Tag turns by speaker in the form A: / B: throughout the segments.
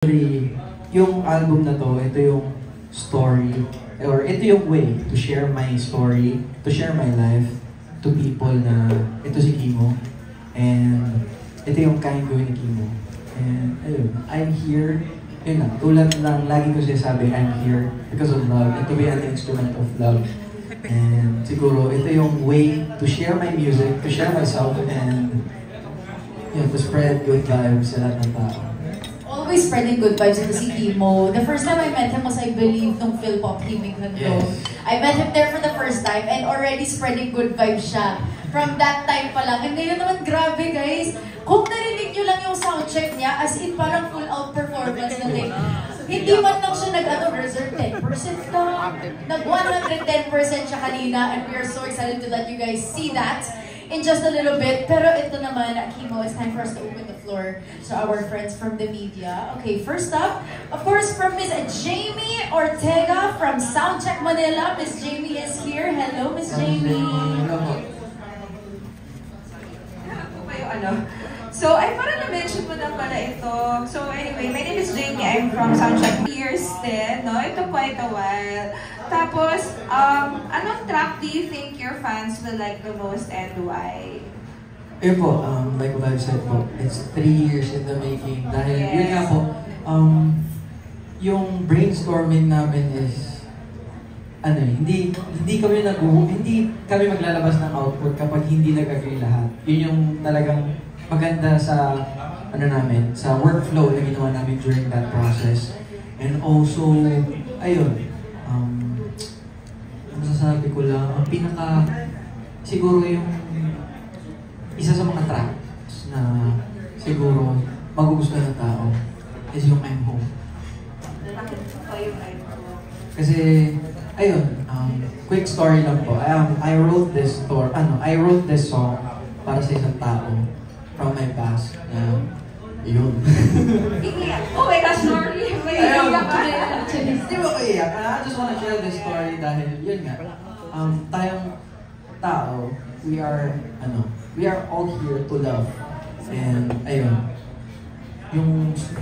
A: Actually, yung album na to, ito yung story, or ito yung way to share my story, to share my life to people na ito si Kimo. And ito yung kind gawin ni Kimo. And ayun, I'm here, yun lang, tulad lang lagi ko sinasabi, I'm here because of love, and to be an instrument of love. And siguro, ito yung way to share my music, to share myself, and yun, to spread good vibes sa lahat ng tao.
B: Always spreading good vibes ito si Kimo. The first time I met him was, I believe, nung Philpop Himig Handog.
A: Yes.
B: I met him there for the first time and already spreading good vibes siya. From that time pa lang. And ngayon naman, grabe guys. Kung narinig nyo lang yung soundcheck niya, as in parang full out performance na din. Hindi man lang siya reserve 10% na. Nag 110% siya kanina, and we are so excited to let you guys see that in just a little bit. Pero ito naman, Kimo, it's time for us to open the floor to our friends from the media. Okay, first up, of course, from Miss Jamie Ortega from Soundcheck Manila. Miss Jamie is here. Hello, Miss Jamie.
C: So, ay parang na-mention mo na pala ito. So, anyway, my name is Jamie. I'm from Soundcheck. Years din, no? Ito quite a while. Tapos, anong track do you think your fans will like the most and why?
A: Ayun po, like what I've said po, it's 3 years in the making. Dahil
C: Yes.
A: yun nga po, yung brainstorming namin is, hindi kami maglalabas ng output kapag hindi nag-agree lahat. Yun yung talagang maganda sa, namin, sa workflow na ginawa namin during that process. And also, ayun, masasabi ko lang, ang siguro yung isa sa mga tracks na siguro magugustuhan ng tao is yung I'm Home.
C: Bakit pa yung I'm Home?
A: Kasi, ayun, quick story lang po. I wrote this song para sa isang tao from my past na yun.
C: Oh my gosh, sorry.
A: Ayun, hindi mo ko iyak. I just wanna share this story dahil yun nga, tayong tao, we are all here to love. And ayun,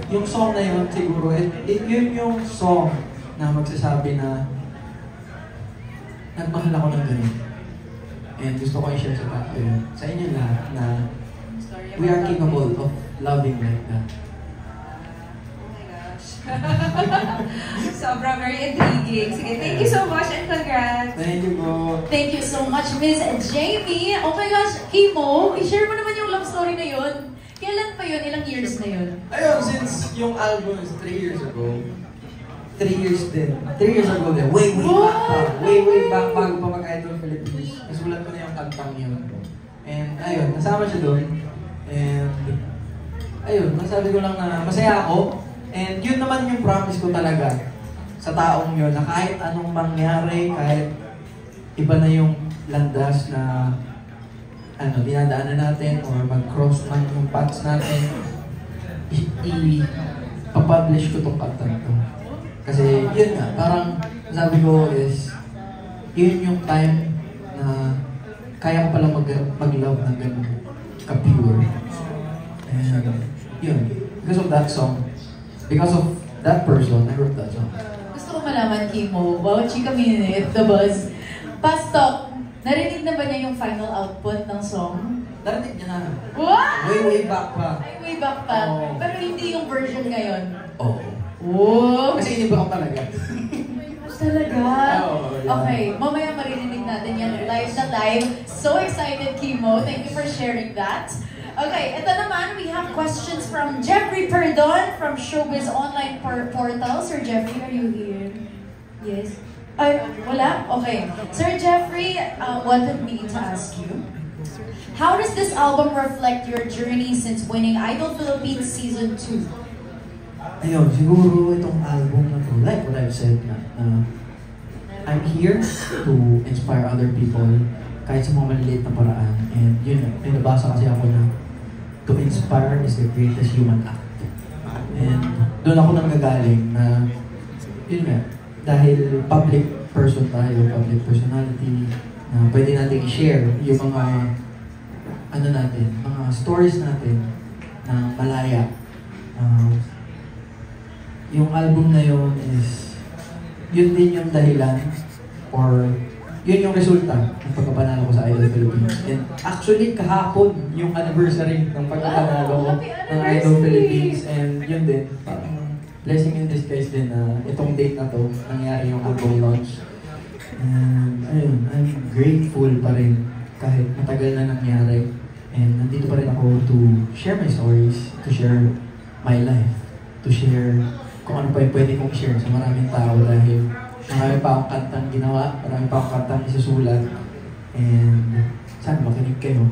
A: yung song na yun siguro, yun yung song na magsasabi na nagmahal ako ng ganun. And gusto ko i-share sa inyo lahat na we are capable of loving like that.
C: Oh my gosh. Sobrang very intriguing. Sige, thank you so much and congrats.
A: Thank you, bro.
B: Thank you so much, Miss Jamie. Oh my gosh, Kimo, i-share mo naman yung love story na yun. Kailan pa yun? Ilang years na yun?
A: Ayun, since yung album is 3 years ago, 3 years din. 3 years ago din. Way back bago pa mag-Idol Philippines. Nasulat ko na yung kantang yun. And ayun, nasama siya doon. And ayun, masabi ko lang na masaya ako. And yun naman yung promise ko talaga sa taong yun, na kahit anong mangyari, kahit iba na yung landas na dinadaanan natin or mag-cross man yung paths natin, i-publish ko tong kantang to. Kasi yun nga, parang sabi ko is, yun yung time na kaya ko palang mag-love ng ganun ka-pure. And yun, because of that song, because of that person, I wrote that song.
B: Gusto ko malaman, Kimo, wow, chika minute, the buzz. Pastok, narinig na ba niya yung final output ng song?
A: Narinig niya na.
B: What?
A: Way back pa.
B: Ay, way back pa.
A: Oh.
B: Pero hindi yung version ngayon.
A: Oo.
B: Oh.
A: Kasi iniba ko talaga.
B: Talaga?
A: Oh, yeah.
B: Okay, mamaya maririnig natin yan live na live. So excited, Kimo. Thank you for sharing that. Okay, ito naman, we have questions from Jeffrey Perdon from Showbiz Online Portal. Sir Jeffrey, are you here? Yes? Ay, wala? Okay. Sir Jeffrey wanted me to ask you, how does this album reflect your journey since winning Idol Philippines Season 2?
A: Ayun, siguro itong album na to, like what I've said na, I'm here to inspire other people kahit sa mga maliliit na paraan. And yun, may nabasa kasi ako na to inspire is the greatest human act. And doon ako nanggagaling na, yun nga, dahil public person tayo, public personality, na pwede natin i-share yung mga, mga stories natin na malaya. yung album na yun is, yun din yung dahilan or yun yung resulta ng pagkapanalo ko sa Idol Philippines. And actually, kahapon yung anniversary ng pagkapanalo ko ng Idol Philippines. And yun din, parang blessing in disguise din na itong date na to, nangyari yung album launch. And ayun, I'm grateful pa rin kahit matagal na nangyari. And nandito pa rin ako to share my stories, to share my life, to share kung ano pa yung pwede kong share sa maraming tao dahil marami pa akong kantang ginawa, marami pa akong kantang isusulat, and sana makinig kayo.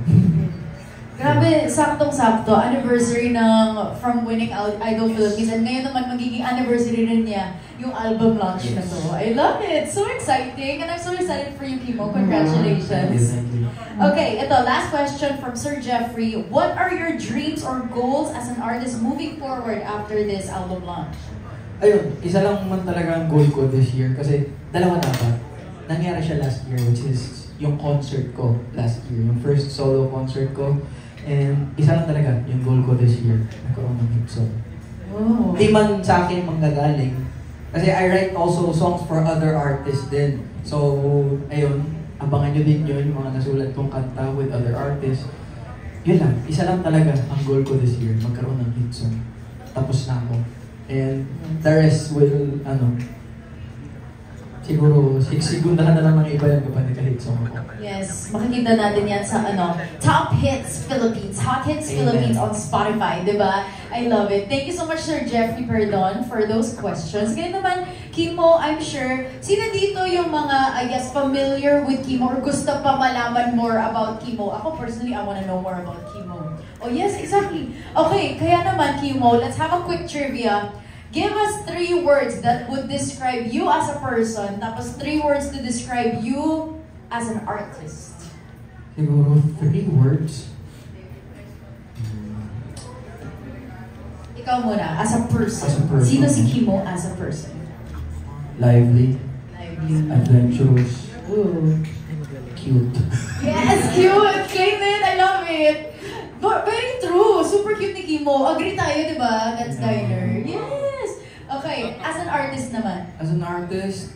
B: Grabe, saktong-sakto, anniversary ng From Winning Idol Philippines, and ngayon naman magiging anniversary rin niya yung album launch na to. I love it! So exciting! And I'm so excited for you, Kimo. Congratulations!
A: Thank you.
B: Okay, ito, last question from Sir Jeffrey. What are your dreams or goals as an artist moving forward after this album launch?
A: Ayun, isa lang man talaga ang goal ko this year kasi dalawa dapat. Nangyari siya last year, which is yung concert ko last year, yung first solo concert ko. And isa lang talaga yung goal ko this year, nagkaroon ng hit song.
B: Oh.
A: Hindi man sa akin manggagaling. Kasi I write also songs for other artists din. So, ayun, abangan nyo din yun, yung mga nasulat kong kanta with other artists. Yun lang, isa lang talaga ang goal ko this year, magkaroon ng hit song. Tapos na ako. And the rest will, siguro 6 segundahan na lang ng iba yan kapag nagka-hit song ako.
B: Yes, makikita natin yan sa Top Hits Philippines, Hot Hits
A: Amen.
B: Philippines on Spotify, di ba? I love it. Thank you so much, Sir Jeffrey Perdon, for those questions. Ganyan naman, Kimo, I'm sure, sino dito yung mga, I guess, familiar with Kimo or gusto pa malaman more about Kimo? Ako personally, I wanna know more about Kimo. Oh yes, exactly. Okay, kaya naman, Kimo, let's have a quick trivia. Give us 3 words that would describe you as a person, tapos 3 words to describe you as an artist.
A: Siguro 3 words.
B: Ikaw muna, as a person.
A: As a person.
B: Sino si Kimo as a person?
A: Lively,
B: Lively.
A: adventurous,
B: Ooh.
A: cute.
B: Yes, cute! Claim it! I love it! Very true! Super cute ni Kimo. Agree tayo, di ba? That's Diner. Yes! Okay, as an artist naman.
A: As an artist,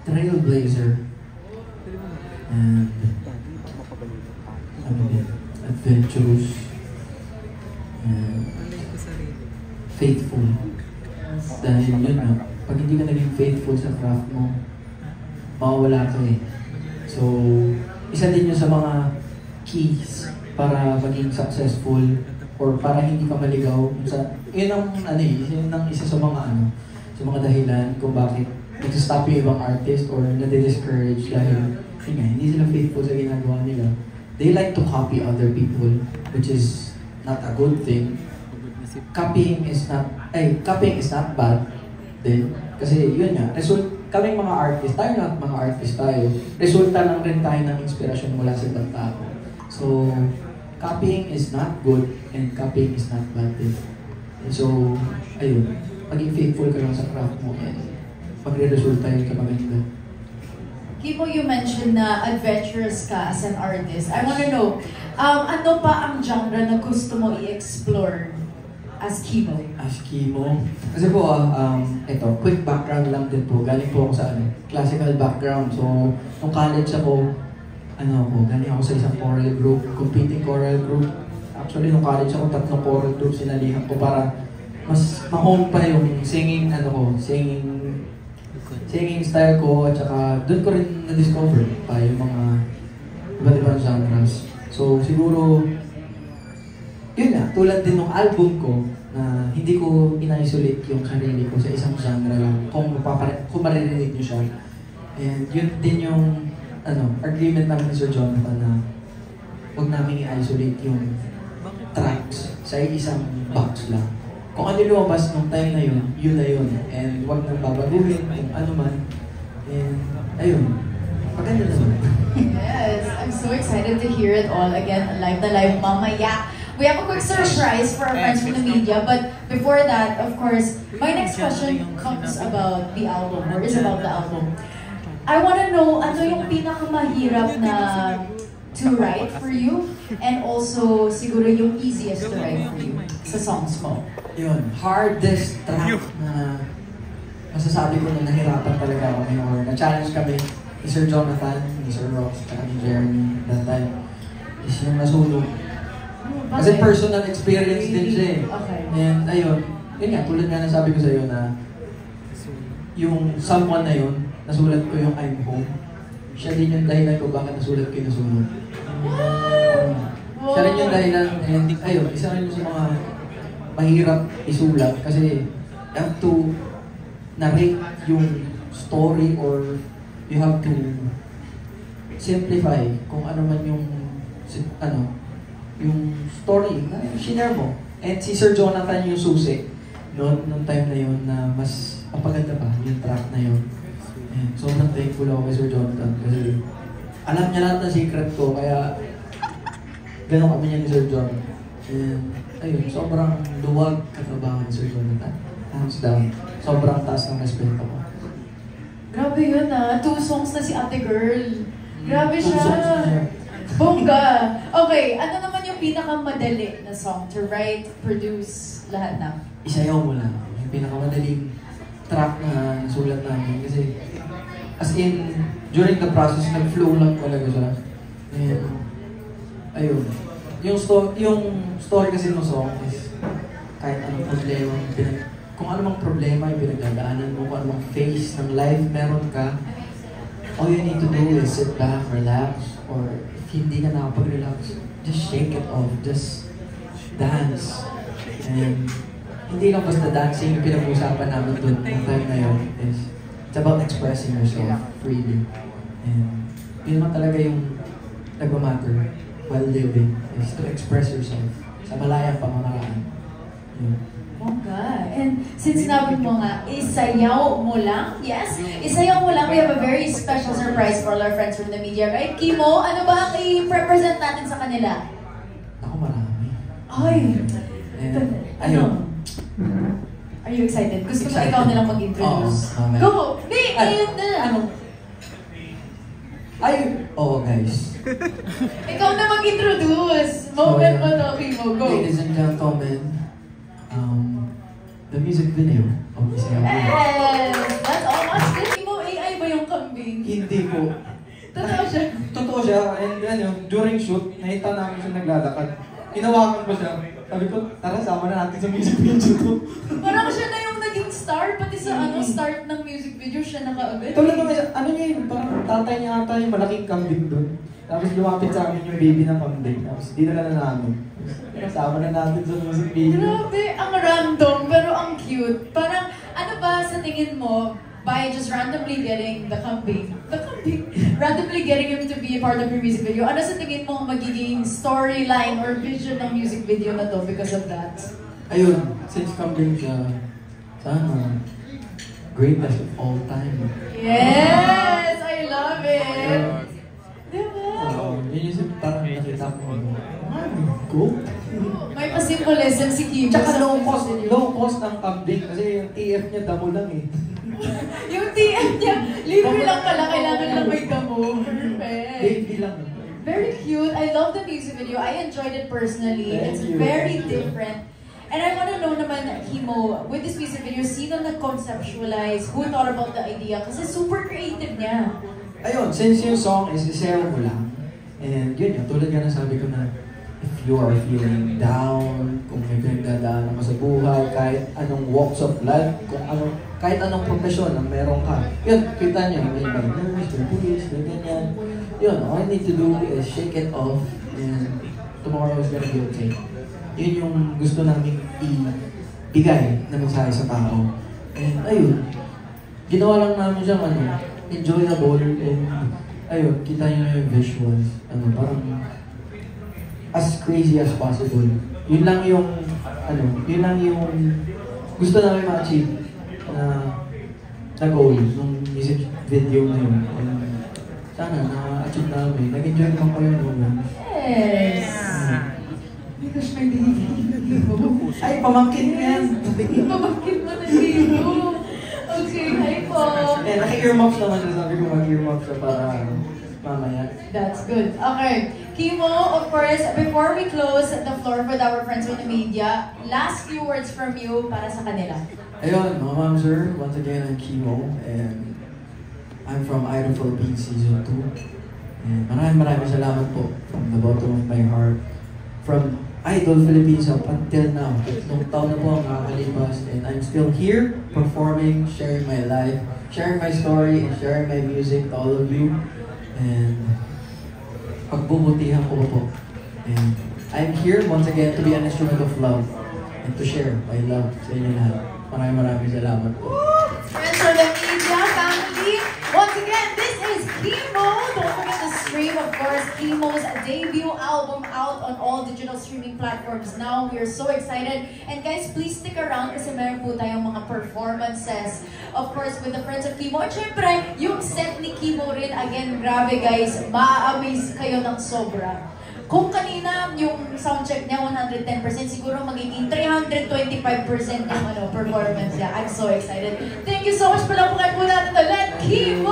A: trailblazer. And adventurous. And faithful. Dahil yun nga, pag hindi ka naging faithful sa craft mo, mawawala ka eh. So, isa din yun sa mga keys para maging successful or para hindi ka maligaw. Yun ang isa sa mga dahilan kung bakit nag-stop yung ibang artist or nade-discourage dahil hindi sila faithful sa ginagawa nila. They like to copy other people, which is not a good thing. Copying is not bad din. Kasi yun nga, kaming mga artist, mga artist tayo, resulta lang rin tayo ng inspirasyon mula sa ibang tao. So, copying is not good and copying is not bad din. And so, ayun, maging faithful ka lang sa craft mo and magre-resulta yun sa maganda.
B: Kimo, you mentioned na adventurous ka as an artist. I wanna know, ano pa ang genre na gusto mo i-explore as Kimo?
A: As Kimo? Kasi po, ito, quick background lang din po. Galing po ako sa classical background. So, nung college ako, galing ako sa isang choral group, competing choral group. Actually, nung college ako, 3 choral group sinalihan ko para mas ma-hone pa yung singing style ko, at saka doon ko rin na-discover pa yung mga iba't ibang genres. So siguro, yun nga, tulad din ng album ko, na hindi ko in-isolate yung sarili ko sa isang genre lang, kung maririnig nyo siya. And yun din yung agreement namin ni Sir Jonathan na huwag namin i-isolate yung tracks sa isang box lang. Kung ano lumabas nung time na yun, yun na yun. And huwag nang babaguhin kung ano man. And ayun, maganda naman.
B: Yes, I'm so excited to hear it all again, live na live mamaya. We have a quick surprise for our friends from the media, but before that, of course, my next question comes about the album, or is about the album. I want to know, ano yung pinakamahirap na to write for you, and also siguro yung easiest to write for you? sa songs mo?
A: Yun, hardest track na masasabi ko na nahirapan talaga ako or na-challenge kami ni Sir Jonathan, ni Sir Rox, at ni Jeremy that time is yung nasunog. Kasi personal experience din siya eh.
B: Okay.
A: And ayun, yun nga, tulad nga na sabi ko sa'yo na yung someone na yun, nasulat ko yung I'm Home. Siya din yung dahilan ko bakit nasulat ko yung nasunog. Siya rin yung dahilan, and ayun, isa rin yung sa mga mahirap isulat kasi you have to narrate yung story or you have to simplify kung ano man yung yung story na shinare mo. And si Sir Jonathan yung susi noong time na yun na mas mapaganda pa yung track na yun. And sobrang thankful ako kay Sir Jonathan kasi alam niya lahat ng secret ko kaya gano'n kami niya ni Sir John. And ayun, sobrang luwag katrabaho ni Sir Jonathan. Hands down. Sobrang taas ng respeto ko.
B: Grabe yun ah. 2 songs na si Ate Girl. Grabe
A: 2
B: siya.
A: songs na siya.
B: Bongga. Okay, ano naman yung pinakamadali na song to write, produce, lahat na?
A: Isayaw mo lang. Yung pinakamadaling track na nasulat namin. Kasi as in, during the process, nag-flow lang talaga siya. And ayun. Yung story kasi ng song is kahit anong problema, kung anong problema yung pinagdadaanan mo, kung anong phase ng life meron ka, all you need to do is sit back, relax, or if hindi ka nakapag-relax, just shake it off, just dance. And hindi lang basta dancing yung pinag-usapan namin doon ng time na yun. It's about expressing yourself freely. And yun naman talaga yung nagmamatter while living, is to express yourself sa malayang pamamaraan.
B: Bongga. And since nabi mo nga, isayaw mo lang, yes, isayaw mo lang, we have a very special surprise for all our friends from the media, right? Kimo, ano ba ang i-represent natin sa kanila?
A: Ako marami.
B: Ay!
A: And,
B: Ano? Are you excited? Gusto mo ikaw nilang mag-introduce?
A: Oo,
B: Go! Be in the...
A: Oo guys.
B: Ikaw na mag-introduce! Moment mo to, Kimo. Go!
A: Ladies and gentlemen, the music video of Isayaw Mo.
B: Yes! That's all much good. Kimo, AI ba yung kambing?
A: Hindi po.
B: Totoo siya.
A: Totoo siya, and during shoot, nakita namin siya naglalakad. Hinawakan ko siya. Sabi ko, tara, sama na natin sa music video to.
B: Parang siya na yung naging star, pati sa start ng music video, siya nakaagad.
A: Tulad naman siya, ano niya yun, parang tatay niya ata yung malaking kambing doon. Tapos lumapit sa amin yung baby ng kambing. Tapos dinala na namin. Kasama na natin sa music video.
B: Grabe, ang random, pero ang cute. Parang, ano ba sa tingin mo, by just randomly getting the kambing, randomly getting him to be a part of your music video, ano sa tingin mo magiging storyline or vision ng music video na to because of that?
A: Ayun, since kambing siya, sana, greatest of all time.
B: Yes! I love it! Diba?
A: Yun yung parang nakita ko. Go?
B: May pa-symbolism si Kimo.
A: Tsaka low cost ang kambing kasi yung TF niya damo lang eh.
B: Yung TF niya, libre lang pala, kailangan lang may damo. Perfect.
A: Baby lang.
B: Very cute. I love the music video. I enjoyed it personally.
A: Thank
B: It's
A: you.
B: very different. And I want to know naman, Kimo, with this music video, sino nag-conceptualize? Who thought about the idea? Kasi super creative niya.
A: Ayun, since yung song is isayaw mo lang, and yun, tulad nga na sabi ko na, if you are feeling down, kung may pinagdadaanan ka sa buhay, kahit anong walks of life, kahit anong profesyon ang meron ka, yun, kita niyo, may nurse, may police, may ganyan. Yun, all you need to do is shake it off, and tomorrow is gonna be okay. Yun yung gusto namin ibigay na mensahe sa tao. And ayun, ginawa lang namin siyang enjoyable, and ayun, kita niyo yung visuals, parang as crazy as possible. Yun lang yung gusto namin ma-achieve na goal ng music video na yun. And sana na-achieve namin. Nag-enjoy naman kayo noon.
B: Yes! Because my baby.
A: Ay, pamangkin mo yan!
B: Pamangkin mo na dito. Okay, hi po.
A: Eh, naki-earmuffs naman siya. Sabi ko mag-earmuffs siya para mamaya.
B: That's good. Okay. Kimo, of course, before we close the floor with our friends with the media, last few words from you para sa kanila.
A: Ayun, mga ma'am sir, once again, I'm Kimo, and I'm from Idol Philippines Season 2. And maraming salamat po from the bottom of my heart. From Idol Philippines up until now. 3 taon na po ang nakakalipas, and I'm still here, performing, sharing my life, sharing my story, and sharing my music to all of you. And pagbubutihan ko po. And I'm here once again to be an instrument of love and to share my love sa inyo lahat. Maraming salamat po.
B: Friends from the media, family, once again, this is Kimo. Don't forget to stream, of course, Kimo's debut album out on all digital streaming platforms now. We are so excited. And guys, please stick around kasi meron po tayong mga performances, of course, with the friends of Kimo. At syempre, yung set ni Kimo rin, again, grabe guys, ma-amaze kayo ng sobra. Kung kanina yung soundcheck niya 110%, siguro magiging 325% yung performance niya. I'm so excited. Thank you so much. Palapakan po natin to. Let Kimo!